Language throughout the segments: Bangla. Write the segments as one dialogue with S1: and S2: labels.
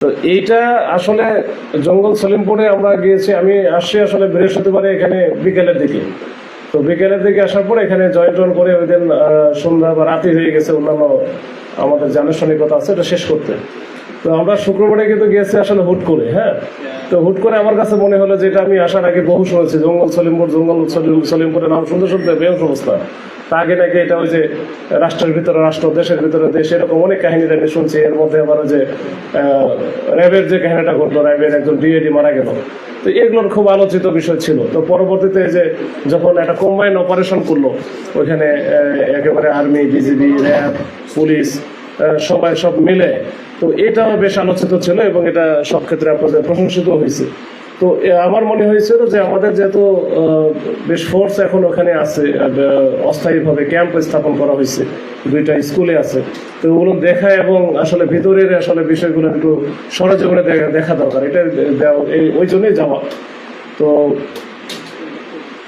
S1: তো এইটা আসলে জঙ্গল সলিমপুরে আমরা গিয়েছি, আমি আসছি আসলে বৃহস্পতিবারে এখানে বিকেলের দিকে। তো বিকেলের দিকে আসার পর এখানে জয় টল করে ওই দিন সন্ধ্যা বা রাতি হয়ে গেছে, অন্যান্য আমাদের জানুষ্ঠানিকতা আছে এটা শেষ করতে। তো আমরা শুক্রবারে কিন্তু গিয়েছি আসলে হুট করে। হ্যাঁ, তো হুট করে আমার কাছে মনে হলো যে এটা আমি আসার আগে বহু শুনেছি, জঙ্গল সলিমপুরের নাম শুনতে শুনতে বেহস অবস্থা। তা আগে নাকি এটা ওই যে রাষ্ট্রের ভিতরে রাষ্ট্র, দেশের ভিতরে দেশ, এরকম অনেক কাহিনী আমি শুনছি। এর মধ্যে আবার ওই যে র্যাবের যে কাহিনীটা ঘটলো, র্যাবের একজন ডিএডি মারা গেল, তো এগুলোর খুব আলোচিত বিষয় ছিল। তো পরবর্তীতে যে যখন একটা কম্বাইন অপারেশন করলো ওইখানে একেবারে আর্মি, বিজিবি, র্যাব, পুলিশ সবাই সব মিলে, তো এটাও বেশ আলোচিত ছিল এবং এটা সব ক্ষেত্রে আপনাদের প্রশংসিত হয়েছে। তো আমার মনে হয়েছিল যে আমাদের যেহেতু বেশ ফোর্স এখন ওখানে আছে, অস্থায়ীভাবে ক্যাম্প স্থাপন করা হয়েছে, 2টা স্কুলে আছে, তো ওগুলো দেখা এবং আসলে ভিতরের আসলে বিষয়গুলো একটু সরজীবনে দেখা দরকার, এটা ওই জন্যই যাওয়া। তো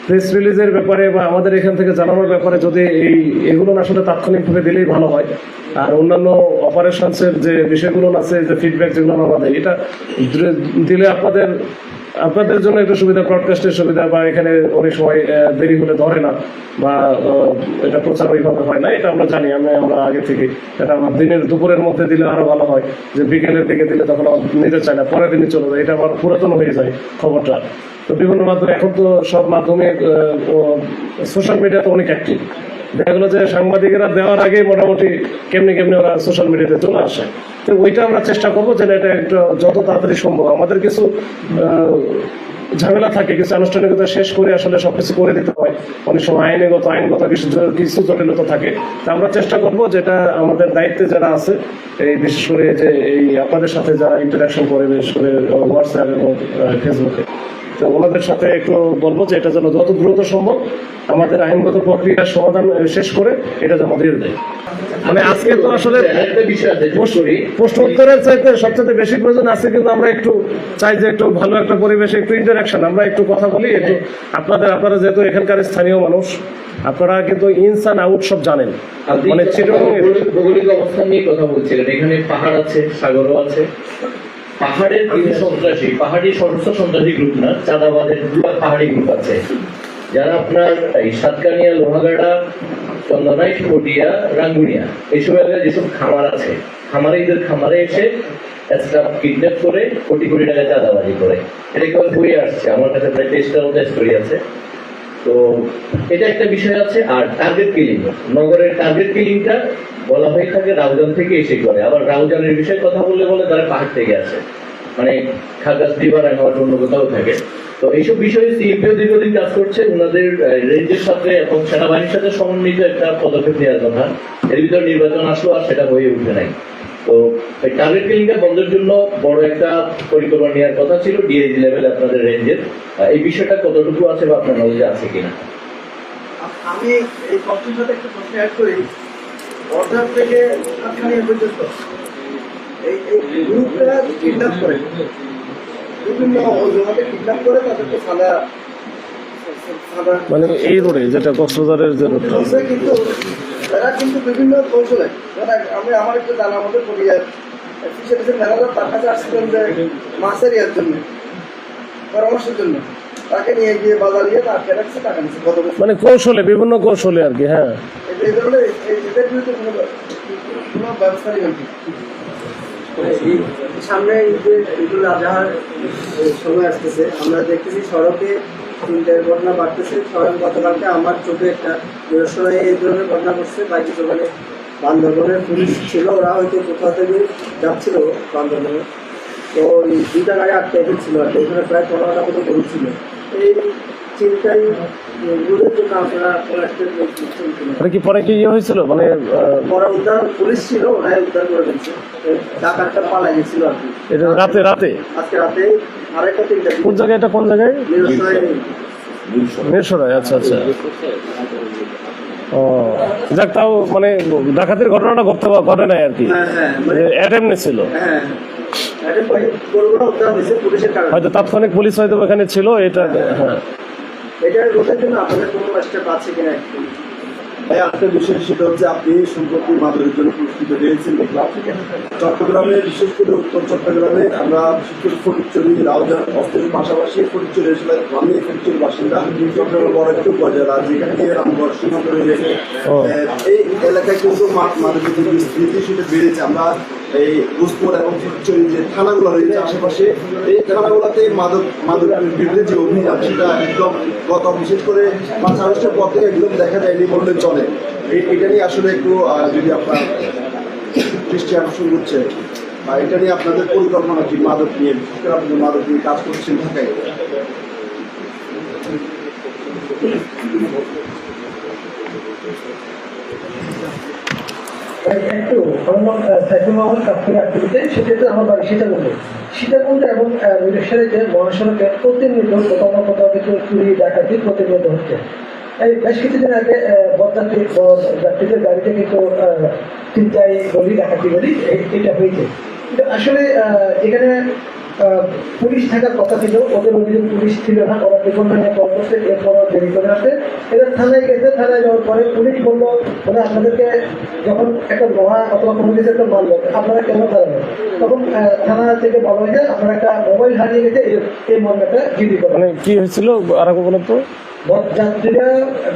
S1: প্রেস রিলিজের ব্যাপারে বা আমাদের এখান থেকে জানানোর ব্যাপারে যদি এগুলো আসলে তাৎক্ষণিকভাবে দিলেই ভালো হয়। আর অন্যান্য অপারেশনসের যে বিষয়গুলো আছে, যে ফিডব্যাক যেগুলো আমাদের, এটা দিলে আপনাদের জন্য একটু সুবিধা, ব্রডকাস্টের সুবিধা, বা এখানে অনেক সময় দেরি হলে ধরে না বা এটা প্রচার ওইভাবে হয় না, এটা আমরা জানি। আমরা আগে থেকে এটা আমার দুপুরের মধ্যে দিলে আরো ভালো হয়, যে বিকেলের দিকে দিলে তখন আমার নিতে চায় না, পরের দিনই চলে যায়, এটা আমার পুরাতন হয়ে যায় খবরটা। তো বিভিন্ন মাধ্যমে এখন তো সব মাধ্যমে সোশ্যাল মিডিয়াতে অনেক অ্যাক্টিভ, দেখা গেলো যে সাংবাদিকেরা দেওয়ার আগে মোটামুটি কেমনি ওরা সোশ্যাল মিডিয়াতে চলে আসে। তো ওইটা আমরা চেষ্টা করবো যে এটা একটা যত তাড়াতাড়ি সম্ভব, আমাদের কিছু ঝামেলা থাকে, কিছু আনুষ্ঠানিকতা শেষ করে আসলে সবকিছু করে দিতে হয়, অনেক সময় আইনগত কিছু জটিলতা থাকে। তা আমরা চেষ্টা করবো যেটা আমাদের দায়িত্বে যারা আছে, এই বিশেষ করে যে এই আপনাদের সাথে যারা ইন্টারাকশন করে, বিশেষ করে হোয়াটসঅ্যাপ এবং ফেসবুকে, তো ওনাদের সাথে একটু বলবো যে এটা যেন যত দ্রুত সম্ভব আমাদের আইনগত প্রক্রিয়ার সমাধান শেষ করে এটা যেন দিয়ে দেয়। মানে আজকে তো আসলে প্রশ্ন উত্তরের চাইতে সবচেয়ে বেশি প্রয়োজন আছে, কিন্তু আমরা একটু চাই যে একটু ভালো একটা পরিবেশে একটু ইন্টারাকশন, আমরা একটু কথা বলি একটু। আপনারা যেহেতু এখানকার স্থানীয় মানুষ, আপনারা কিন্তু ইনস অ্যান্ড আউট সব জানেন, মানে
S2: ভৌগোলিক অবস্থান নিয়ে কথা বলছিলেন। এখানে পাহাড় আছে, সাগরও আছে। পাহাড়ের কিছু সন্ত্রাসী, পাহাড়ি সশস্ত্র সন্ত্রাসী গ্রুপ না, চাঁদাবাদের পাহাড়ি গ্রুপ আছে, যারা আপনার এই সাতকানিয়া, লোহাগাড়া, চন্দনাই, পটিয়া, রাঙ্গুনিয়া এইসব এলাকায় যেসব খামার আছে, খামারে এসে কিডন্যাপ করে কোটি টাকা চাঁদাবাজি করে। এটা কেউ ঘুরে আসছে, আমার কাছে প্রায় 23টা স্টোরি আছে। তো এটা একটা বিষয় আছে। আর টার্গেট কিলিং, নগরের টার্গেট কিলিংটা বলা হয়ে থাকে রাউজান থেকে এসে করে, আবার রাউজানের বিষয়ে কথা বলে তারা পাহাড় থেকে আসে, মানে খাগাস দিবার হওয়ার অন্য কোথাও থাকে। তো এইসব বিষয়ে সিএমপিও দীর্ঘদিন কাজ করছে, ওনাদের রেঞ্জের সাথে এবং সেনাবাহিনীর সাথে সমন্বিত একটা পদক্ষেপ নেওয়ার কথা। এর ভিতরে নির্বাচন আসলো আর সেটা হয়ে উঠে নাই। তো এই টার্গেট কিলিংটা বন্ধের জন্য বড় একটা পরিকল্পনা নেওয়ার কথা ছিল ডিআইজি লেভেলে আপনাদের রেঞ্জের। এই বিষয়টা কতটুকু আছে বা আপনার নলেজে আছে কিনা?
S3: আমি এই প্রশ্নের সাথে একটা প্রশ্ন অ্যাড করি। বর্ধমান থেকে সাতকানিয়া পর্যন্ত এই গ্রুপটা কিডন্যাপ করে, বিভিন্ন অজুহাতে কিডন্যাপ করে তাদেরকে
S1: মানে এই রোডে যেটা কক্সবাজারের যে রোডটা আছে,
S3: কিন্তু তারা কিন্তু বিভিন্ন কৌশলে, আমার একটু জানার মধ্যে পরিবার ফিশারিজের ম্যানেজার তার কাছে আসছিলেন যে মাছের ইয়ার জন্য, পরামর্শের জন্য, তাকে নিয়ে গিয়ে বাজার নিয়ে তাকে রাখছে, টাকা নিচ্ছে কত,
S1: মানে কৌশলে, বিভিন্ন কৌশলে আর কি। হ্যাঁ,
S3: এই ধরনের এদের বিরুদ্ধে কোনো ব্যবস্থা নেবেন। সামনে ঈদুল আজহার সময় আসতেছে, আমরা দেখতেছি সড়কে চিন্তার ঘটনা বাড়তেছে। স্বয়ং গতকালকে আমার চোখে একটা নিরসনায় এই ধরনের ঘটনা ঘটছে। বাইকে ওখানে বান্দরবনের পুলিশ ছিল, ওরা হয়তো কোথাও থেকে যাচ্ছিল বান্দরবনে, তো ওই 2টা গাড়ি আটকে ছিল আর এখানে প্রায় 15টা মতো গরু ছিল। এই চিন্তাই রোধের জন্য আপনারা
S1: কি পরে কি ইয়ে হয়েছিল, মানে
S3: পরে উদ্ধার পুলিশ ছিল, ওরাই উদ্ধার করে দিচ্ছে। ডাকাতটা পালাই গেছিল আর কি।
S1: এটা রাতে
S3: আজকে রাতে 2:30-3টা।
S1: কোন জায়গায় এটা, কোন জায়গায়? মিরসরাই। আচ্ছা। ও যাক, তাও মানে ডাকাতির ঘটনাটা ঘটে নাই আর কি, অ্যাটেম্প ছিল। হয়তো তাৎক্ষণিক পুলিশ হয়তো ওখানে ছিল। এটা হ্যাঁ,
S3: এটা রোধের জন্য আপনাদের কোনো স্টেপ আছে কিনা?
S4: ভাই আরেকটা বিষয় সেটা হচ্ছে আপনি সম্প্রতি মাদকের জন্য পুরস্কৃত হয়েছেন দেখলাম। চট্টগ্রামে বিশেষ করে উত্তর চট্টগ্রামে আমরা বিশেষ করে ফটিকছড়ি রাউজান অস্ত্রের পাশাপাশি ফটিকছড়ি আসলে আমি ফটিকছড়ির বাসিন্দা চট্টগ্রামের বড় একটু উপজেলা যেখানে রামগড় সীমান্ত রয়েছে এই এলাকায় কিন্তু মাদকের যে বিস্তৃতি সেটা বেড়েছে। আমরা এই ঘোষপুর এবং ফটিকছড়ি যে থানাগুলো রয়েছে আশেপাশে এই থানাগুলোতে মাদকের বিরুদ্ধে যে অভিযান সেটা একদম গত বিশেষ করে 5 আগস্টের পর থেকে একদম দেখা যায়নি বললে চলে। এটা নিয়ে আসলে একটু যদি আপনার দৃষ্টি আকর্ষণ করছে বা এটা নিয়ে আপনাদের পরিকল্পনা কি মাদক নিয়ে বিশেষ করে আপনি মাদক নিয়ে কাজ করছেন ঢাকায়?
S5: একটু আমার নাম সাইফুল মাহমুদ কাপ্তান অ্যাক্টিভিটি, সেক্ষেত্রে আমার বাড়ি সীতাকুণ্ড এবং মিরেশ্বরে যে মহাসড়কে প্রতিনিয়ত কোথাও না কোথাও কিছু চুরি ডাকাতি প্রতিনিয়ত হচ্ছে। এই বেশ কিছুদিন আগে যাত্রীদের গাড়িতে কিন্তু চিন্তাই বলি ডাকাতি বলি এটা হয়েছে। কিন্তু আসলে এখানে পুলিশ থাকার কথা ছিল, ওদের অভিযোগ পুলিশ ছিল না, ওরা বিপন্ন নিয়ে কল করছে, এরপরও দেরি করে আসে। এদের থানায় গেছে, থানায় যাওয়ার পরে পুলিশ বললো ওরা আপনাদেরকে যখন একটা লোহা অথবা কোনো কিছু একটা মারলো আপনারা কেন দাঁড়াবেন, তখন থানা থেকে বলা হয়েছে আপনারা একটা মোবাইল হারিয়ে গেছে, এই মামলাটা জিডি করে।
S1: মানে কি হয়েছিল আর একবার বলেন তো?
S5: যাত্রীরা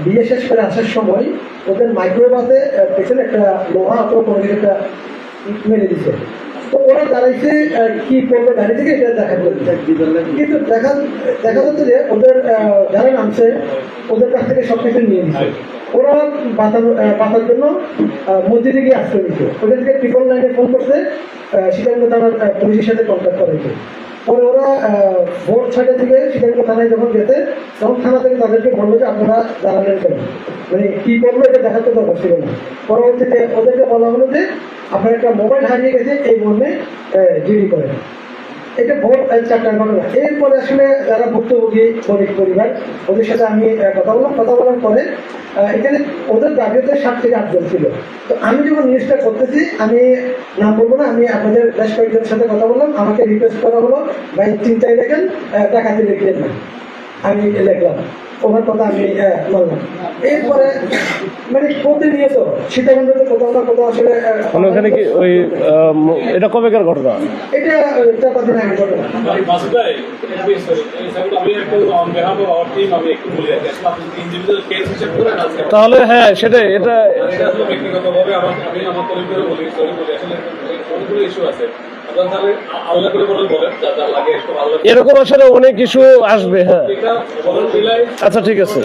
S5: বিয়ে শেষ করে আসার সময় ওদের মাইক্রোবাসে পেছনে একটা লোহা অথবা কোনো কিছু একটা মেরে দিচ্ছে। তো ওরা দাঁড়াইছে কি করবে গাড়ি থেকে এটা দেখা যাচ্ছে, কিন্তু দেখা যাচ্ছে যে ওদের যারা নামছে ওদের কাছ থেকে সবকিছু নিয়ে নিচ্ছে। ওরা বাঁচার জন্য মসজিদে গিয়ে আশ্রয় নিচ্ছে। ওদেরকে ট্রিপল লাইনে ফোন করছে, সীতাকুণ্ড থানার পুলিশের সাথে কন্ট্যাক্ট করেছে। পরে ওরা ভোর 6টা থেকে সীতাকুণ্ড থানায় যখন গেছে তখন থানা থেকে তাদেরকে বললো যে আপনারা জানালেন কেন, মানে কি করলো এটা দেখাতে দরকার ছিল না। পরবর্তীতে ওদেরকে বলা হলো যে আপনার একটা মোবাইল হারিয়ে গেছে, এই মর্মে জিডি করেন। এটা ভোর 4টার ঘটনা। এরপরে আসলে যারা ভুক্তভোগী গরিব পরিবার ওদের সাথে আমি কথা বলার পরে এখানে ওদের দাবিতে 7 থেকে 8 জন ছিল। তো আমি যখন নিউজটা করতেছি, আমি নাম বলবো না, আমি আপনাদের বেশ কয়েকজনের সাথে কথা বললাম, আমাকে রিকোয়েস্ট করা হলো ভাই চিন্তায় লেখেন, টাকাতে লিখলেন না। আমি লিখলাম, ওনার কথা আমি মানলাম। এরপরে মানে প্রতিনিয়ত সীতাকুণ্ডতে কোথাও না কোথাও আসলে
S1: ওখানে কি ওই এটা কবেকার ঘটনা?
S5: এটা 4-5 দিন আগে ঘটনা।
S1: তাহলে হ্যাঁ সেটাই, এটা
S6: ব্যক্তিগতভাবে আমি আমার পরিবারে বলি আসলে অনেকগুলো ইস্যু আছে। আল্লাহ করে বলেন যা লাগে,
S1: এরকম আসলে অনেক কিছু আসবে। হ্যাঁ
S6: এটা বলেন।
S1: আচ্ছা ঠিক আছে।